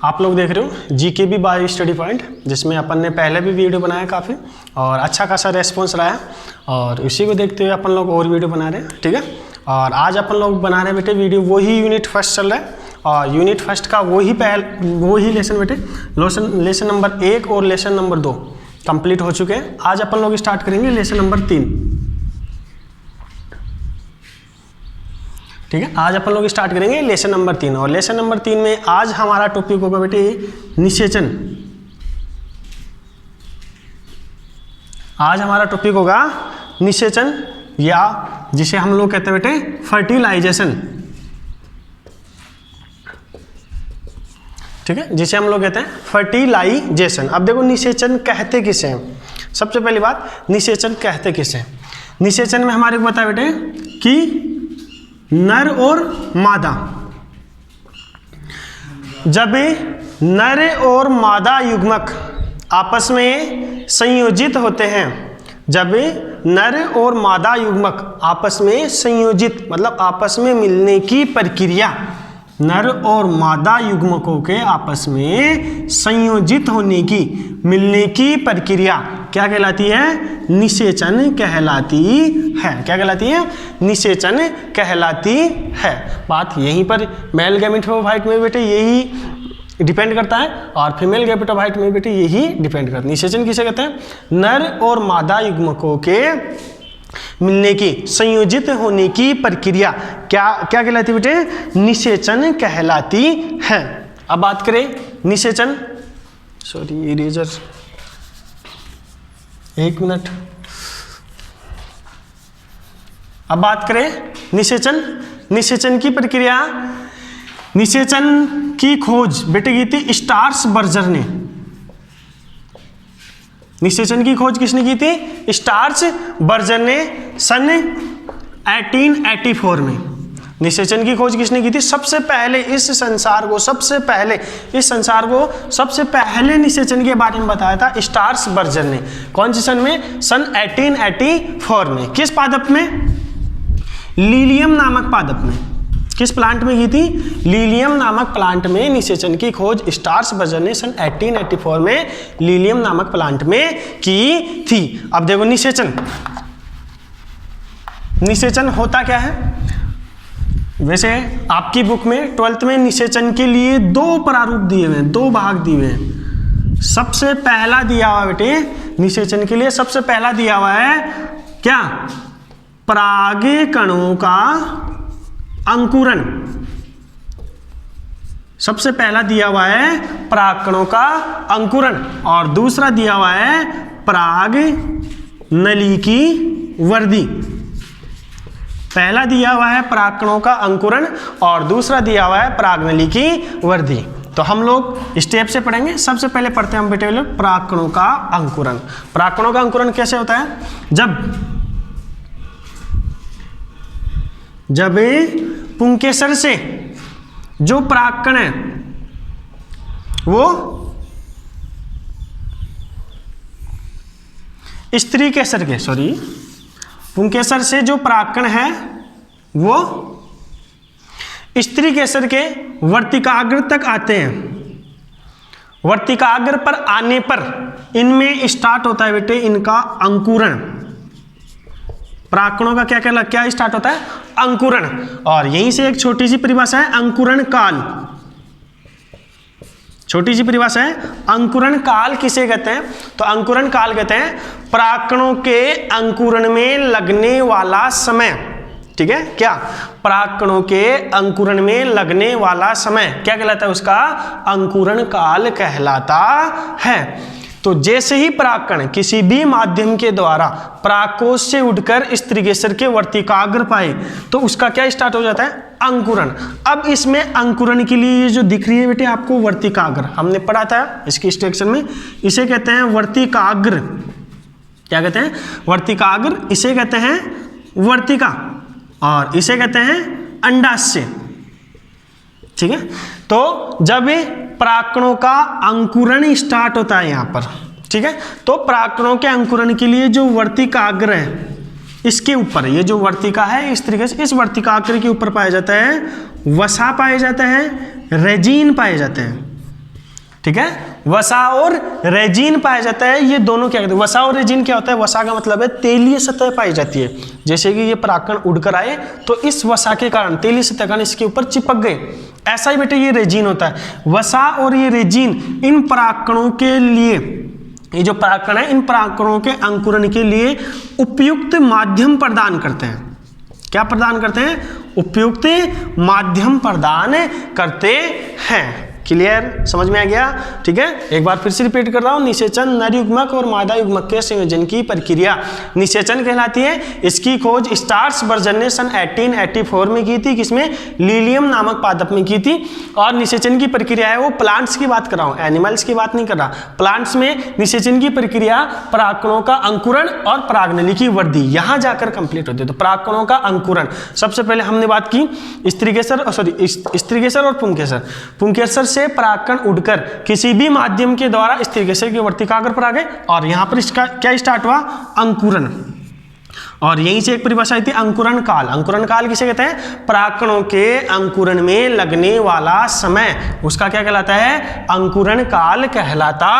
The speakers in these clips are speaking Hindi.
आप लोग देख रहे हो जीके भी बायो स्टडी पॉइंट, जिसमें अपन ने पहले भी वीडियो बनाया काफ़ी और अच्छा खासा रेस्पॉन्स रहा है, और इसी को देखते हुए अपन लोग और वीडियो बना रहे हैं। ठीक है, और आज अपन लोग बना रहे हैं बेटे वीडियो, वही यूनिट फर्स्ट चल रहा है और यूनिट फर्स्ट का वही लेसन बेटे, लेसन नंबर 1 और लेसन नंबर 2 कंप्लीट हो चुके हैं। आज अपन लोग स्टार्ट करेंगे लेसन नंबर 3। ठीक है, आज अपन लोग स्टार्ट करेंगे लेसन नंबर 3, और लेसन नंबर 3 में आज हमारा टॉपिक होगा बेटे निषेचन। आज हमारा टॉपिक होगा निषेचन, या जिसे हम लोग कहते हैं बेटे फर्टिलाइजेशन। ठीक है, जिसे हम लोग कहते हैं फर्टिलाइजेशन। अब देखो निषेचन कहते किसे हैं। सबसे पहली बात, निषेचन कहते किसे हैं। निषेचन में हमारे को पता है बेटे कि नर और मादा, जब नर और मादा युग्मक आपस में संयोजित होते हैं, जब नर और मादा युग्मक आपस में संयोजित मतलब आपस में मिलने की प्रक्रिया, नर और मादा युग्मकों के आपस में संयोजित होने की, मिलने की प्रक्रिया क्या कहलाती है? निषेचन कहलाती है। क्या कहलाती है? निषेचन कहलाती है। बात यहीं पर मेल गैमेटोफाइट में बेटे यही डिपेंड करता है, और फीमेल गैमेटोफाइट में बेटे यही डिपेंड करता है। निषेचन किसे कहते हैं? नर और मादा युग्मकों के मिलने की, संयोजित होने की प्रक्रिया क्या कहलाती है बेटे? निषेचन कहलाती है। अब बात करें निषेचन, सॉरी इरेजर, एक मिनट। अब बात करें निषेचन। निषेचन की प्रक्रिया, निषेचन की खोज बेटे की थी स्टार्स बर्जर ने। निषेचन की खोज किसने की थी? स्टार्स बर्जर ने सन 1884 में। निषेचन की खोज किसने की थी? सबसे पहले इस संसार को सबसे पहले निषेचन के बारे में बताया था स्टार्स बर्जर ने। कौन सी सन में? सन 1884 में। किस पादप में? लीलियम नामक पादप में। किस प्लांट में की थी? लीलियम नामक प्लांट में निषेचन की खोज स्टार्स बर्जर ने सन 1884 में लीलियम नामक प्लांट में की थी। अब देखो निषेचन होता क्या है? वैसे आपकी बुक में 12th में निषेचन के लिए 2 प्रारूप दिए हुए हैं, 2 भाग दिए हुए हैं। सबसे पहला दिया हुआ बेटे निषेचन के लिए, सबसे पहला दिया हुआ है क्या? परागकणों का अंकुरण। सबसे पहला दिया हुआ है परागकणों का अंकुरण, और दूसरा दिया हुआ है पराग नली की वृद्धि। पहला दिया हुआ है परागकणों का अंकुरण और दूसरा दिया हुआ है परागनली की वृद्धि। तो हम लोग स्टेप से पढ़ेंगे। सबसे पहले पढ़ते हैं हम बेटे लोग परागकणों का अंकुरण। परागकणों का अंकुरण कैसे होता है? जब पुंकेसर से जो परागकण है वो स्त्री केसर के, पुंकेसर से जो परागकण है वो स्त्री केसर के वर्तिकाग्र तक आते हैं। वर्तिकाग्र पर आने पर इनमें स्टार्ट होता है बेटे इनका अंकुरण। परागकणों का क्या स्टार्ट होता है? अंकुरण। और यहीं से एक छोटी सी परिभाषा है अंकुरण काल। छोटी सी परिभाषा है अंकुरण काल किसे कहते हैं? तो अंकुरण काल कहते हैं परागकणों के अंकुरण में लगने वाला समय। ठीक है, क्या? परागकणों के अंकुरण में लगने वाला समय क्या कहलाता है? उसका अंकुरण काल कहलाता है। तो जैसे ही परागकण किसी भी माध्यम के द्वारा परागकोश से उड़कर स्त्रीकेसर के वर्तिकाग्र पाए तो उसका क्या स्टार्ट हो जाता है? अंकुरण। अब इसमें अंकुरण के लिए ये जो दिख रही है बेटे आपको वर्तिकाग्र, हमने पढ़ा था इसकी स्ट्रक्चर में, इसे कहते हैं वर्तिकाग्र। क्या कहते हैं? वर्तिकाग्र। इसे कहते हैं वर्तिका और इसे कहते हैं अंडाशय। ठीक है, तो जब परागकणों का अंकुरण स्टार्ट होता है यहाँ पर, ठीक है, तो परागकणों के अंकुरण के लिए जो वर्तिकाग्र है इसके ऊपर, ये जो वर्तिका है इस तरीके से, इस वर्तिकाग्र के ऊपर पाया जाता है वसा पाए जाता है, रेजिन पाए जाते हैं। ठीक है। वसा और रेजिन पाया जाता है, ये दोनों क्या कहते हैं, वसा और रेजिन क्या होता है, वसा का मतलब है तेलीय सतह पाई जाती है। जैसे कि ये परागकण उड़कर आए तो इस वसा के कारण, तेलीय सतह कारण इसके ऊपर चिपक गए, ऐसा ही बेटे ये रेजिन होता है। वसा और ये रेजिन इन परागकणों के लिए, ये जो परागकण है इन परागकणों के अंकुरण के लिए उपयुक्त माध्यम प्रदान करते हैं। क्या प्रदान करते हैं, उपयुक्त माध्यम प्रदान करते हैं। क्लियर, समझ में आ गया, ठीक है। एक बार फिर से रिपीट कर रहा हूं, निषेचन नर युग्मक और मादा युग्मक के संयोजन की प्रक्रिया निषेचन कहलाती है। इसकी खोज स्टार्स बर्जन ने सन 1884 में की थी, किसमें, लीलियम नामक पादप में की थी। और निषेचन की प्रक्रिया है वो प्लांट्स की बात कर रहा हूं, एनिमल्स की बात नहीं कर रहा। प्लांट्स में निषेचन की प्रक्रिया परागकणों का अंकुरण और परागनली की वृद्धि यहां जाकर कंप्लीट होती है। तो परागकणों का अंकुरण, सबसे पहले हमने बात की स्त्रीकेसर और पुंकेसर। पुंकेसर से परागकण उड़कर किसी भी माध्यम के द्वारा स्त्रीकेसर की वर्तिकाग्र पर आ गए और यहां पर इसका क्या स्टार्ट हुआ, अंकुरण। और यहीं से एक परिभाषा आई थी अंकुरण काल। अंकुरण काल किसे कहते हैं, परागकणों के अंकुरण में लगने वाला समय, उसका क्या कहलाता है, अंकुरण काल कहलाता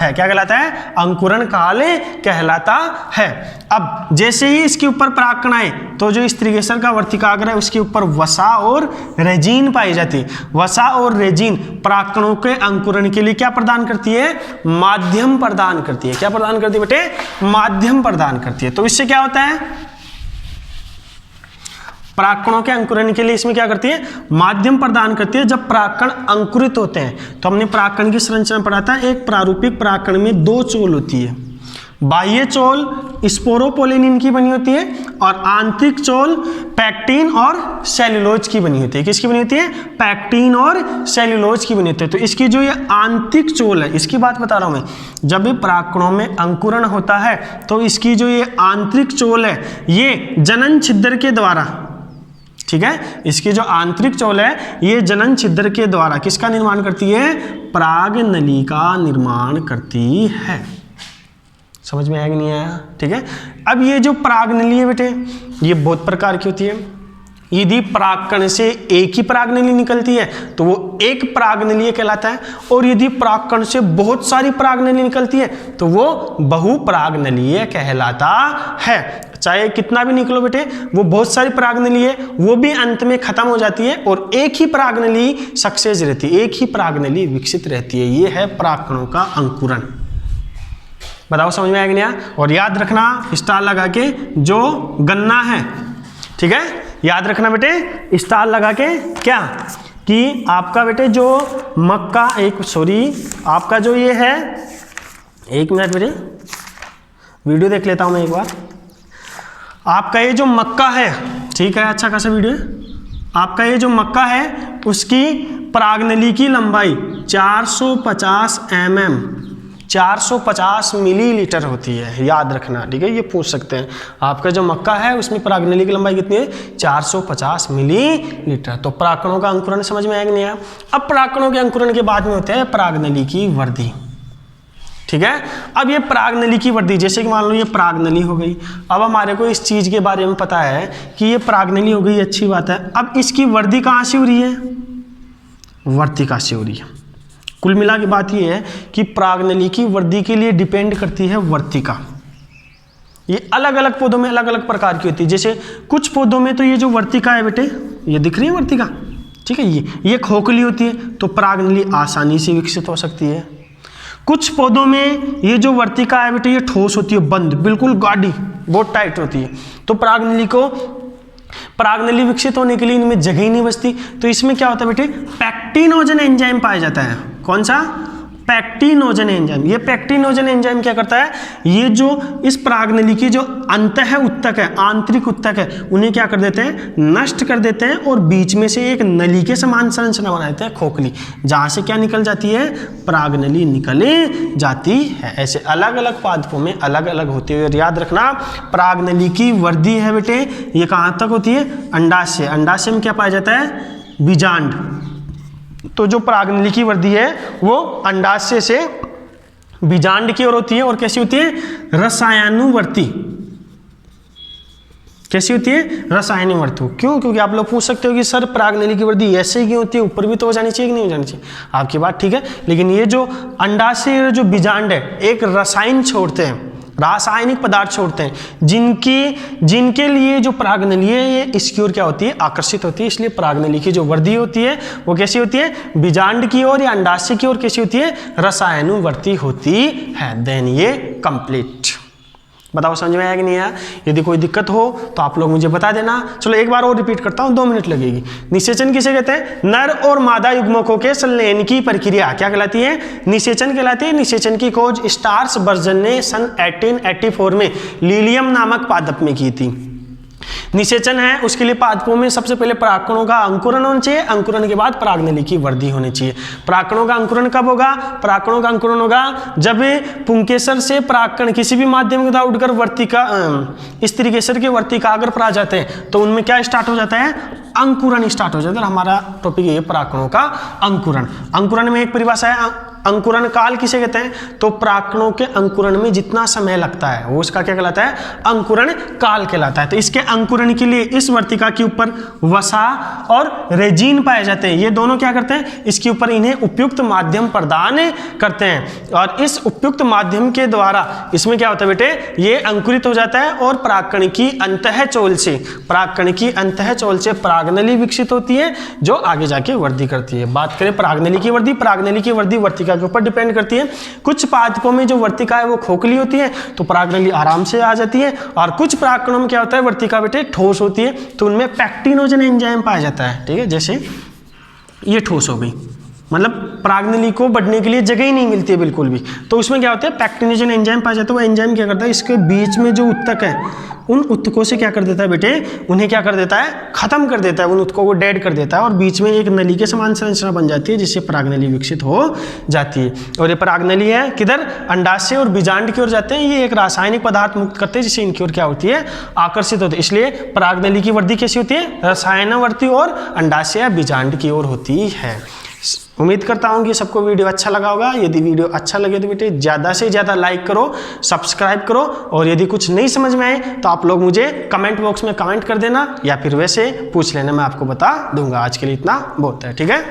है। क्या कहलाता है, अंकुरण काल कहलाता है। अब जैसे ही इसके ऊपर परागकण आए तो जो स्त्रीकेसर का वर्तिकाग्र है उसके ऊपर वसा और रेजिन पाई जाती है। वसा और रेजिन परागकणों के अंकुरण के लिए क्या प्रदान करती है, माध्यम प्रदान करती है। क्या प्रदान करती है बेटे, माध्यम प्रदान करती है। तो इससे क्या होता है, परागकणों के अंकुरण के लिए इसमें क्या करती है, माध्यम प्रदान करती है। जब परागकण अंकुरित होते हैं तो हमने परागकण की संरचना पढ़ा था, एक प्रारूपिक परागकण में दो चोल होती है। बाह्य चोल स्पोरोपोलिनिन की बनी होती है और आंतरिक चोल पैक्टिन और सेल्यूलोज की बनी होती है। किसकी बनी होती है, पैक्टिन और सेल्यूलोज की बनी होती है। तो इसकी जो ये आंतरिक चोल है, इसकी बात बता रहा हूं मैं, जब भी परागकणों में अंकुरण होता है तो इसकी जो ये आंतरिक चोल है ये जनन छिद्र के द्वारा, ठीक है, इसकी जो आंतरिक चोल है ये जनन छिद्र के द्वारा किसका निर्माण करती है, परागनली का निर्माण करती है। समझ में आया कि नहीं आया, ठीक है। अब ये जो परागनली है बेटे ये बहुत प्रकार की होती है। यदि परागकण से एक ही परागनली निकलती है तो वो एक परागनली कहलाता है, और यदि परागकण से बहुत सारी परागनली निकलती है तो वो बहुपरागनलीय कहलाता है। चाहे कितना भी निकलो बेटे, वो बहुत सारी परागनली है, वो भी अंत में खत्म हो जाती है और एक ही परागनली सक्सेस रहती है, एक ही परागनली विकसित रहती है। ये है परागकणों का अंकुरण। बताओ समझ में आया कि नहीं? और याद रखना स्टार लगा के जो गन्ना है, ठीक है, याद रखना बेटे स्टार लगा के क्या, कि आपका बेटे जो मक्का, आपका जो ये है, एक मिनट बेटे वीडियो देख लेता हूं मैं एक बार। आपका ये जो मक्का है, ठीक है, अच्छा खासा वीडियो है। आपका ये जो मक्का है उसकी परागनली की लंबाई 450 mm 450 मिलीलीटर होती है, याद रखना, ठीक है। ये पूछ सकते हैं आपका जो मक्का है उसमें परागनली की लंबाई कितनी है, 450 मिलीलीटर। तो परागकणों का अंकुरण समझ में आया कि नहीं आया? अब परागकणों के अंकुरण के बाद में होते हैं परागनली की वृद्धि, ठीक है। अब ये परागनली की वृद्धि, जैसे कि मान लो ये परागनली हो गई, अब हमारे को इस चीज के बारे में पता है कि ये परागनली हो गई, अच्छी बात है। अब इसकी वृद्धि कहाँ से हो रही है, वर्तिका से हो रही है। कुल मिला के बात ये है कि परागनली की वृद्धि के लिए डिपेंड करती है वर्तिका। ये अलग अलग पौधों में अलग अलग प्रकार की होती है। जैसे कुछ पौधों में तो ये जो वर्तिका है बेटे, ये दिख रही है वर्तिका, ठीक है, ये खोखली होती है तो परागनली आसानी से विकसित हो सकती है। कुछ पौधों में ये जो वर्तिका है बेटे ये ठोस होती है, बंद, बिल्कुल गाढ़ी, बहुत टाइट होती है, तो परागनली विकसित होने के लिए इनमें जगह ही नहीं बचती। तो इसमें क्या होता है बेटे, पैक्टिनोजन एंजाइम पाया जाता है। कौन सा, पैक्टिनोजन एंजाइम। ये पैक्टिनोजन एंजाइम क्या करता है, ये जो इस परागनली की जो अंतः उत्तक है, आंतरिक उत्तक है, उन्हें क्या कर देते हैं, नष्ट कर देते हैं और बीच में से एक नली के समान संरचना बना देते हैं, खोखली, जहां से क्या निकल जाती है, परागनली निकल जाती है। ऐसे अलग अलग पादपों में अलग अलग होती है। याद रखना परागनली की वृद्धि है बेटे, ये कहां तक होती है, अंडाशय। अंडाशय में क्या पाया जाता है, बीजांड। तो जो परागनली की वृद्धि है वो अंडाशय से बीजांड की ओर होती है और कैसी होती है, रसायनुवर्ती, कैसी होती है? रसायनिक वृद्धि। क्यों? क्योंकि आप लोग पूछ सकते हो कि सर परागनली की वृद्धि ऐसे ही क्यों होती है, ऊपर भी तो हो जानी चाहिए कि नहीं हो जानी चाहिए? आपकी बात ठीक है, लेकिन ये जो अंडाशय जो बीजांड है एक रसायन छोड़ते हैं, रासायनिक पदार्थ छोड़ते हैं जिनके लिए जो परागनली है ये इसकी ओर क्या होती है? आकर्षित होती है। इसलिए परागनली की जो वृद्धि होती है वो कैसी होती है? बीजांड की ओर या अंडाशय की ओर कैसी होती है? रसायनुवर्ती होती है। देन ये कंप्लीट। बताओ समझ में आया कि नहीं आया? यदि कोई दिक्कत हो तो आप लोग मुझे बता देना। चलो एक बार और रिपीट करता हूं, 2 मिनट लगेगी। निषेचन किसे कहते हैं? नर और मादा युग्मकों के संलयन की प्रक्रिया क्या कहलाती है? निषेचन कहलाती है। निषेचन की खोज स्टार्स बर्जन ने सन 1884 में लीलियम नामक पादप में की थी। निषेचन है उसके लिए पादपों में सबसे पहले परागकणों का अंकुरण होना चाहिए, अंकुरण के बाद परागनली की वृद्धि होनी चाहिए। परागकणों का अंकुरण कब होगा? परागकणों का अंकुरण होगा जब पुंकेसर से परागकण किसी भी माध्यम के द्वारा उड़कर वर्तिका स्त्री केसर के वर्तिकाग्र पर आ जाते हैं तो उनमें क्या स्टार्ट हो जाता है? अंकुरण स्टार्ट हो जाता है। हमारा टॉपिक ये परागकणों का अंकुरण। अंकुरण में एक परिभाषा है, अंकुरण काल किसे कहते हैं? तो परागकणों के अंकुरण में जितना समय लगता है वो उसका क्या कहलाता है? अंकुरण काल कहलाता है। तो इसके अंकुरण के लिए इस वर्तिका के ऊपर वसा और रेजिन पाए जाते हैं। ये दोनों क्या करते हैं? इसके ऊपर इन्हें उपयुक्त माध्यम प्रदान करते हैं और इस उपयुक्त माध्यम के द्वारा इसमें क्या होता है बेटे? ये अंकुरित हो जाता है और परागकण की अंतःचोल से परागनली विकसित होती है जो आगे जाके वृद्धि करती है। बात करें परागनली की वृद्धि वर्तिका के ऊपर डिपेंड करती है। कुछ पादपों में जो वर्तिका है वो खोखली होती है तो परागनली आराम से आ जाती है, और कुछ परागकणों में क्या होता है? वर्तिका बेटे ठोस होती है तो उनमें पैक्टिनोजन एंजाइम पाया जाता है। ठीक है, जैसे ये ठोस हो गई, मतलब परागनली को बढ़ने के लिए जगह ही नहीं मिलती है बिल्कुल भी, तो उसमें क्या होता है? पैक्टिनोजन एंजाइम पाया जाता है। वो एंजाइम क्या करता है? इसके बीच में जो उत्तक है उन उत्तकों से क्या कर देता है बेटे? उन्हें क्या कर देता है? खत्म कर देता है, उन उत्तकों को डेड कर देता है और बीच में एक नली के समान संरचना बन जाती है जिससे परागनली विकसित हो जाती है। और ये परागनली है किधर? अंडाशय और बीजांड की ओर जाते हैं। ये एक रासायनिक पदार्थ मुक्त करते हैं जिससे इनकी ओर क्या होती है? आकर्षित होती है। इसलिए परागनली की वृद्धि कैसी होती है? रसायनवर्ती और अंडाशय या बीजांड की ओर होती है। उम्मीद करता हूँ कि सबको वीडियो अच्छा लगा होगा। यदि वीडियो अच्छा लगे तो बेटे ज़्यादा से ज़्यादा लाइक करो, सब्सक्राइब करो, और यदि कुछ नहीं समझ में आए तो आप लोग मुझे कमेंट बॉक्स में कमेंट कर देना या फिर वैसे पूछ लेना, मैं आपको बता दूंगा। आज के लिए इतना बहुत है, ठीक है।